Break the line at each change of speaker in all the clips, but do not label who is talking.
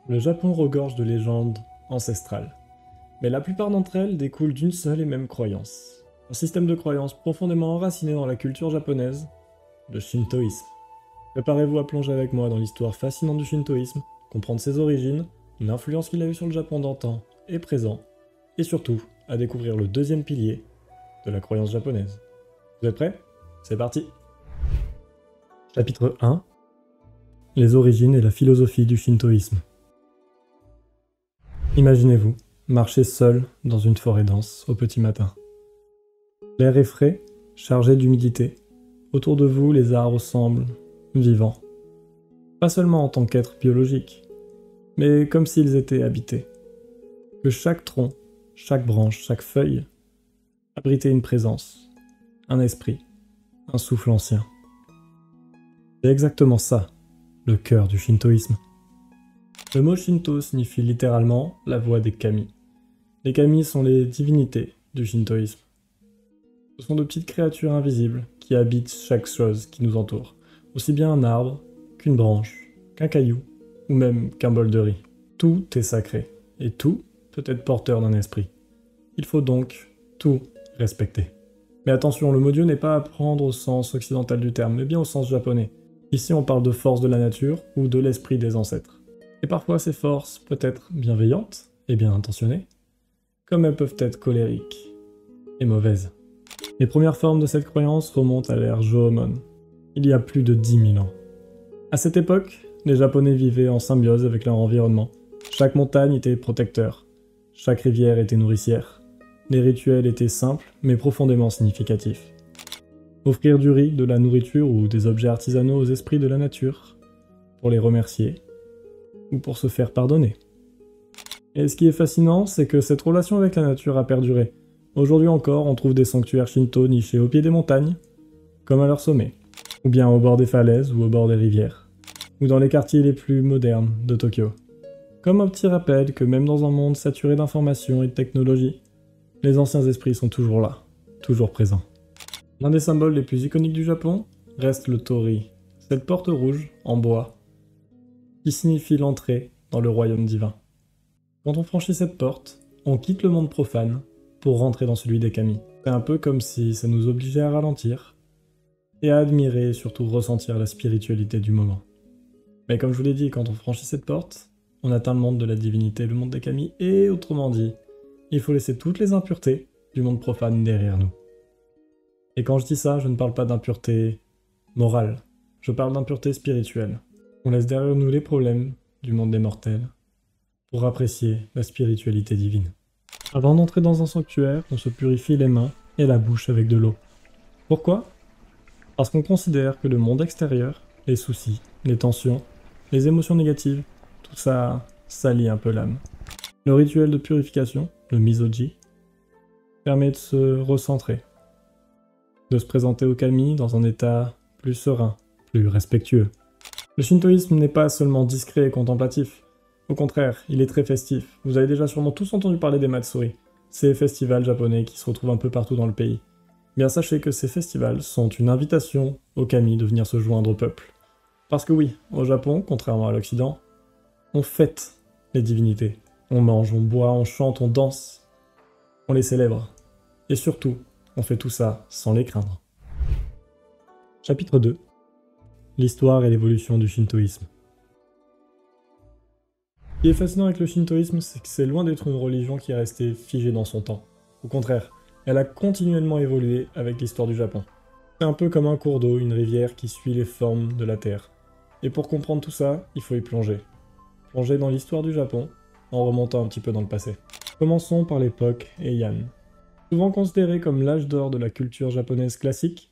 Le Japon regorge de légendes ancestrales, mais la plupart d'entre elles découlent d'une seule et même croyance. Un système de croyance profondément enraciné dans la culture japonaise, le shintoïsme. Préparez-vous à plonger avec moi dans l'histoire fascinante du shintoïsme, comprendre ses origines, l'influence qu'il a eue sur le Japon d'antan et présent, et surtout à découvrir le deuxième pilier de la croyance japonaise. Vous êtes prêts? C'est parti! Chapitre 1: Les origines et la philosophie du shintoïsme. Imaginez-vous marcher seul dans une forêt dense au petit matin. L'air est frais, chargé d'humidité. Autour de vous, les arbres semblent vivants. Pas seulement en tant qu'êtres biologiques, mais comme s'ils étaient habités. Que chaque tronc, chaque branche, chaque feuille abritait une présence, un esprit, un souffle ancien. C'est exactement ça, le cœur du shintoïsme. Le mot Shinto signifie littéralement la voix des kami. Les kami sont les divinités du shintoïsme. Ce sont de petites créatures invisibles qui habitent chaque chose qui nous entoure, aussi bien un arbre, qu'une branche, qu'un caillou, ou même qu'un bol de riz. Tout est sacré, et tout peut être porteur d'un esprit. Il faut donc tout respecter. Mais attention, le mot Dieu n'est pas à prendre au sens occidental du terme, mais bien au sens japonais. Ici on parle de force de la nature ou de l'esprit des ancêtres. Et parfois ces forces peuvent être bienveillantes et bien intentionnées, comme elles peuvent être colériques et mauvaises. Les premières formes de cette croyance remontent à l'ère Jōmon, il y a plus de 10 000 ans. À cette époque, les Japonais vivaient en symbiose avec leur environnement. Chaque montagne était protecteur, chaque rivière était nourricière. Les rituels étaient simples mais profondément significatifs. Offrir du riz, de la nourriture ou des objets artisanaux aux esprits de la nature, pour les remercier, ou pour se faire pardonner. Et ce qui est fascinant, c'est que cette relation avec la nature a perduré. Aujourd'hui encore, on trouve des sanctuaires shinto nichés au pied des montagnes, comme à leur sommet, ou bien au bord des falaises ou au bord des rivières, ou dans les quartiers les plus modernes de Tokyo. Comme un petit rappel que même dans un monde saturé d'informations et de technologies, les anciens esprits sont toujours là, toujours présents. L'un des symboles les plus iconiques du Japon reste le torii, cette porte rouge en bois, qui signifie l'entrée dans le royaume divin. Quand on franchit cette porte, on quitte le monde profane pour rentrer dans celui des kami. C'est un peu comme si ça nous obligeait à ralentir et à admirer et surtout ressentir la spiritualité du moment. Mais comme je vous l'ai dit, quand on franchit cette porte, on atteint le monde de la divinité, le monde des kami, et autrement dit, il faut laisser toutes les impuretés du monde profane derrière nous. Et quand je dis ça, je ne parle pas d'impureté morale, je parle d'impureté spirituelle. On laisse derrière nous les problèmes du monde des mortels pour apprécier la spiritualité divine. Avant d'entrer dans un sanctuaire, on se purifie les mains et la bouche avec de l'eau. Pourquoi? Parce qu'on considère que le monde extérieur, les soucis, les tensions, les émotions négatives, tout ça salit un peu l'âme. Le rituel de purification, le misoji, permet de se recentrer, de se présenter au kami dans un état plus serein, plus respectueux. Le shintoïsme n'est pas seulement discret et contemplatif. Au contraire, il est très festif. Vous avez déjà sûrement tous entendu parler des Matsuri, ces festivals japonais qui se retrouvent un peu partout dans le pays. Bien sachez que ces festivals sont une invitation aux kami de venir se joindre au peuple. Parce que oui, au Japon, contrairement à l'Occident, on fête les divinités. On mange, on boit, on chante, on danse. On les célèbre. Et surtout, on fait tout ça sans les craindre. Chapitre 2: L'histoire et l'évolution du shintoïsme. Ce qui est fascinant avec le shintoïsme, c'est que c'est loin d'être une religion qui est restée figée dans son temps. Au contraire, elle a continuellement évolué avec l'histoire du Japon. C'est un peu comme un cours d'eau, une rivière qui suit les formes de la terre. Et pour comprendre tout ça, il faut y plonger. Plonger dans l'histoire du Japon, en remontant un petit peu dans le passé. Commençons par l'époque Heian. Souvent considérée comme l'âge d'or de la culture japonaise classique,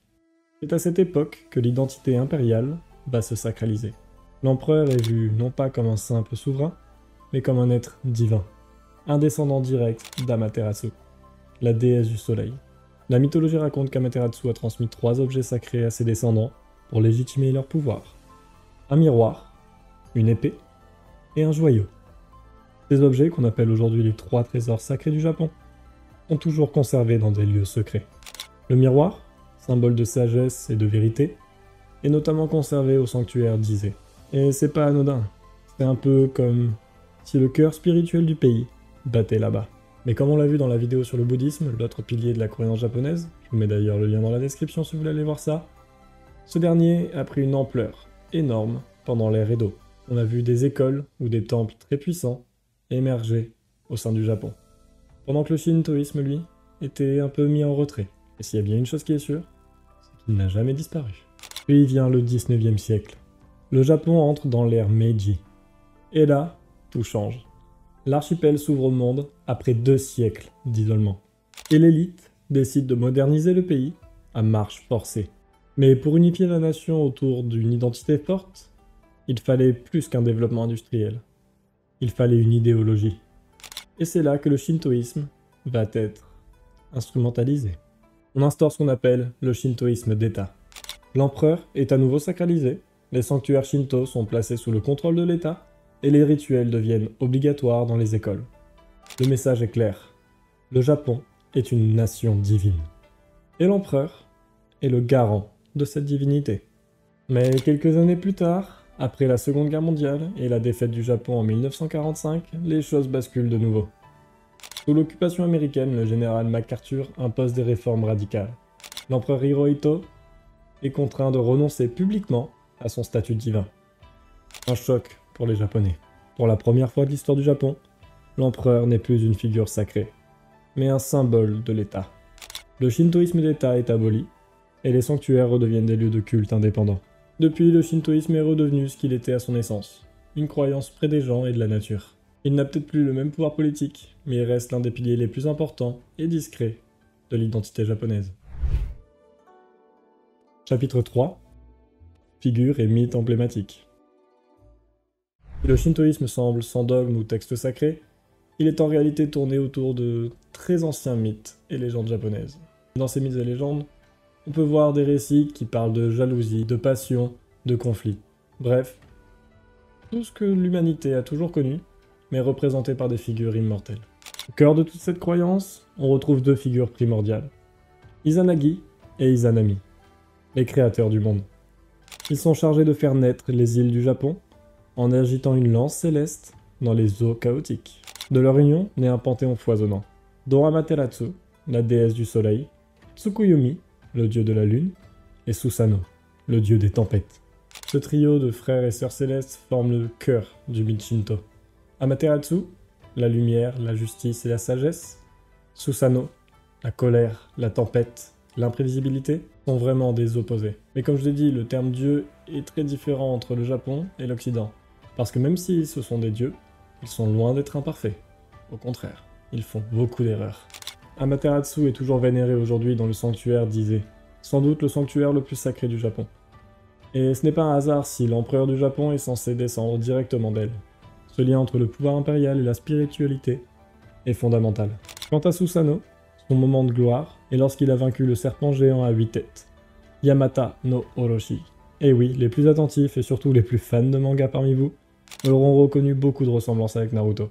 c'est à cette époque que l'identité impériale va se sacraliser. L'empereur est vu non pas comme un simple souverain, mais comme un être divin, un descendant direct d'Amaterasu, la déesse du soleil. La mythologie raconte qu'Amaterasu a transmis 3 objets sacrés à ses descendants pour légitimer leur pouvoir. Un miroir, une épée et un joyau. Ces objets, qu'on appelle aujourd'hui les 3 trésors sacrés du Japon, sont toujours conservés dans des lieux secrets. Le miroir, symbole de sagesse et de vérité, est notamment conservé au sanctuaire d'Ise. Et c'est pas anodin, c'est un peu comme si le cœur spirituel du pays battait là-bas. Mais comme on l'a vu dans la vidéo sur le bouddhisme, l'autre pilier de la croyance japonaise, je vous mets d'ailleurs le lien dans la description si vous voulez aller voir ça, ce dernier a pris une ampleur énorme pendant l'ère Edo. On a vu des écoles ou des temples très puissants émerger au sein du Japon. Pendant que le shintoïsme, lui, était un peu mis en retrait. Et s'il y a bien une chose qui est sûre, c'est qu'il n'a jamais disparu. Puis vient le 19e siècle. Le Japon entre dans l'ère Meiji. Et là, tout change. L'archipel s'ouvre au monde après 2 siècles d'isolement. Et l'élite décide de moderniser le pays à marche forcée. Mais pour unifier la nation autour d'une identité forte, il fallait plus qu'un développement industriel. Il fallait une idéologie. Et c'est là que le shintoïsme va être instrumentalisé. On instaure ce qu'on appelle le shintoïsme d'État. L'empereur est à nouveau sacralisé, les sanctuaires shinto sont placés sous le contrôle de l'État, et les rituels deviennent obligatoires dans les écoles. Le message est clair. Le Japon est une nation divine. Et l'empereur est le garant de cette divinité. Mais quelques années plus tard, après la Seconde Guerre mondiale et la défaite du Japon en 1945, les choses basculent de nouveau. Sous l'occupation américaine, le général MacArthur impose des réformes radicales. L'empereur Hirohito est contraint de renoncer publiquement à son statut divin. Un choc pour les Japonais. Pour la première fois de l'histoire du Japon, l'empereur n'est plus une figure sacrée, mais un symbole de l'État. Le shintoïsme d'État est aboli, et les sanctuaires redeviennent des lieux de culte indépendants. Depuis, le shintoïsme est redevenu ce qu'il était à son essence, une croyance près des gens et de la nature. Il n'a peut-être plus le même pouvoir politique, mais il reste l'un des piliers les plus importants et discrets de l'identité japonaise. Chapitre 3. Figures et mythes emblématiques. Si le shintoïsme semble sans dogme ou texte sacré, il est en réalité tourné autour de très anciens mythes et légendes japonaises. Dans ces mythes et légendes, on peut voir des récits qui parlent de jalousie, de passion, de conflit. Bref, tout ce que l'humanité a toujours connu, mais représenté par des figures immortelles. Au cœur de toute cette croyance, on retrouve 2 figures primordiales. Izanagi et Izanami, les créateurs du monde. Ils sont chargés de faire naître les îles du Japon en agitant une lance céleste dans les eaux chaotiques. De leur union naît un panthéon foisonnant, dont Amaterasu, la déesse du soleil, Tsukuyomi, le dieu de la lune, et Susanoo, le dieu des tempêtes. Ce trio de frères et sœurs célestes forme le cœur du mythe Shinto. Amaterasu, la lumière, la justice et la sagesse. Susanoo, la colère, la tempête, l'imprévisibilité, sont vraiment des opposés. Mais comme je l'ai dit, le terme dieu est très différent entre le Japon et l'Occident. Parce que même si ce sont des dieux, ils sont loin d'être imparfaits. Au contraire, ils font beaucoup d'erreurs. Amaterasu est toujours vénéré aujourd'hui dans le sanctuaire d'Ise, sans doute le sanctuaire le plus sacré du Japon. Et ce n'est pas un hasard si l'empereur du Japon est censé descendre directement d'elle. Ce lien entre le pouvoir impérial et la spiritualité est fondamental. Quant à Susanoo, son moment de gloire est lorsqu'il a vaincu le serpent géant à 8 têtes, Yamata no Orochi. Et oui, les plus attentifs et surtout les plus fans de manga parmi vous auront reconnu beaucoup de ressemblances avec Naruto.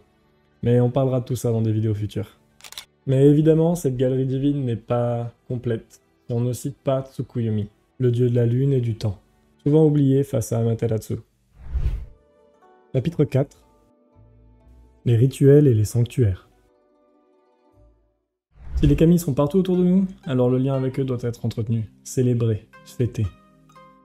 Mais on parlera de tout ça dans des vidéos futures. Mais évidemment, cette galerie divine n'est pas complète si on ne cite pas Tsukuyomi, le dieu de la lune et du temps, souvent oublié face à Amaterasu. Chapitre 4. Les rituels et les sanctuaires. Si les kami sont partout autour de nous, alors le lien avec eux doit être entretenu, célébré, fêté.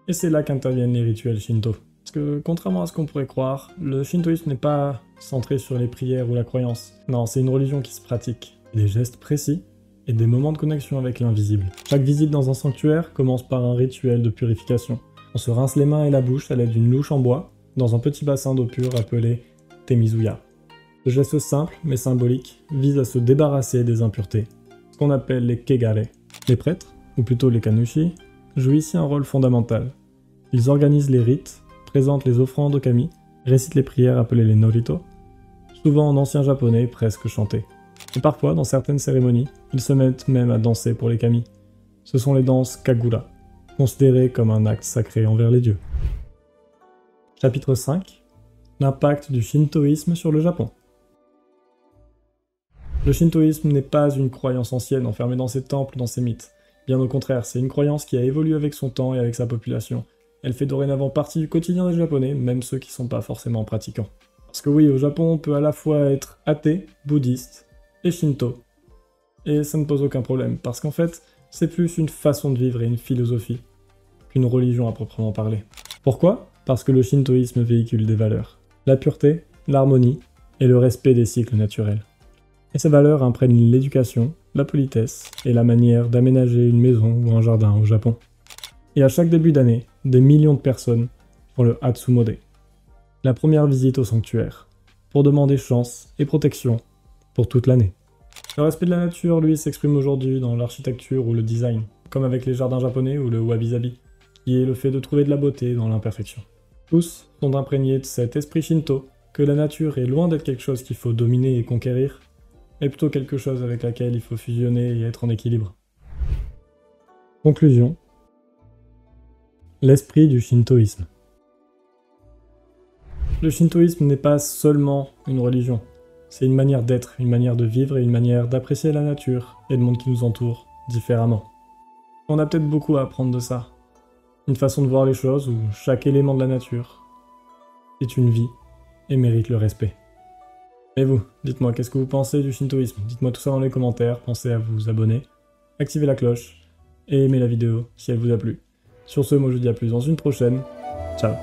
Et c'est là qu'interviennent les rituels shinto. Parce que, contrairement à ce qu'on pourrait croire, le shintoïsme n'est pas centré sur les prières ou la croyance. Non, c'est une religion qui se pratique. Des gestes précis et des moments de connexion avec l'invisible. Chaque visite dans un sanctuaire commence par un rituel de purification. On se rince les mains et la bouche à l'aide d'une louche en bois, dans un petit bassin d'eau pure appelé Temizuya. Ce geste simple, mais symbolique, vise à se débarrasser des impuretés, ce qu'on appelle les kegare. Les prêtres, ou plutôt les kanushi, jouent ici un rôle fondamental. Ils organisent les rites, présentent les offrandes aux kami, récitent les prières appelées les norito, souvent en ancien japonais presque chanté. Et parfois, dans certaines cérémonies, ils se mettent même à danser pour les kami. Ce sont les danses kagura, considérées comme un acte sacré envers les dieux. Chapitre 5. L'impact du shintoïsme sur le Japon. Le shintoïsme n'est pas une croyance ancienne enfermée dans ses temples, dans ses mythes. Bien au contraire, c'est une croyance qui a évolué avec son temps et avec sa population. Elle fait dorénavant partie du quotidien des Japonais, même ceux qui ne sont pas forcément pratiquants. Parce que oui, au Japon, on peut à la fois être athée, bouddhiste et shinto. Et ça ne pose aucun problème, parce qu'en fait, c'est plus une façon de vivre et une philosophie qu'une religion à proprement parler. Pourquoi? Parce que le shintoïsme véhicule des valeurs. La pureté, l'harmonie et le respect des cycles naturels. Et ces valeurs imprègnent l'éducation, la politesse et la manière d'aménager une maison ou un jardin au Japon. Et à chaque début d'année, des millions de personnes font le Hatsumode, la première visite au sanctuaire, pour demander chance et protection pour toute l'année. Le respect de la nature, lui, s'exprime aujourd'hui dans l'architecture ou le design, comme avec les jardins japonais ou le wabi-sabi, qui est le fait de trouver de la beauté dans l'imperfection. Tous sont imprégnés de cet esprit shinto, que la nature est loin d'être quelque chose qu'il faut dominer et conquérir, mais plutôt quelque chose avec laquelle il faut fusionner et être en équilibre. Conclusion. L'esprit du shintoïsme. Le shintoïsme n'est pas seulement une religion, c'est une manière d'être, une manière de vivre et une manière d'apprécier la nature et le monde qui nous entoure différemment. On a peut-être beaucoup à apprendre de ça. Une façon de voir les choses où chaque élément de la nature est une vie et mérite le respect. Et vous, dites-moi, qu'est-ce que vous pensez du shintoïsme? Dites-moi tout ça dans les commentaires, pensez à vous abonner, activez la cloche et aimez la vidéo si elle vous a plu. Sur ce, moi je vous dis à plus dans une prochaine. Ciao.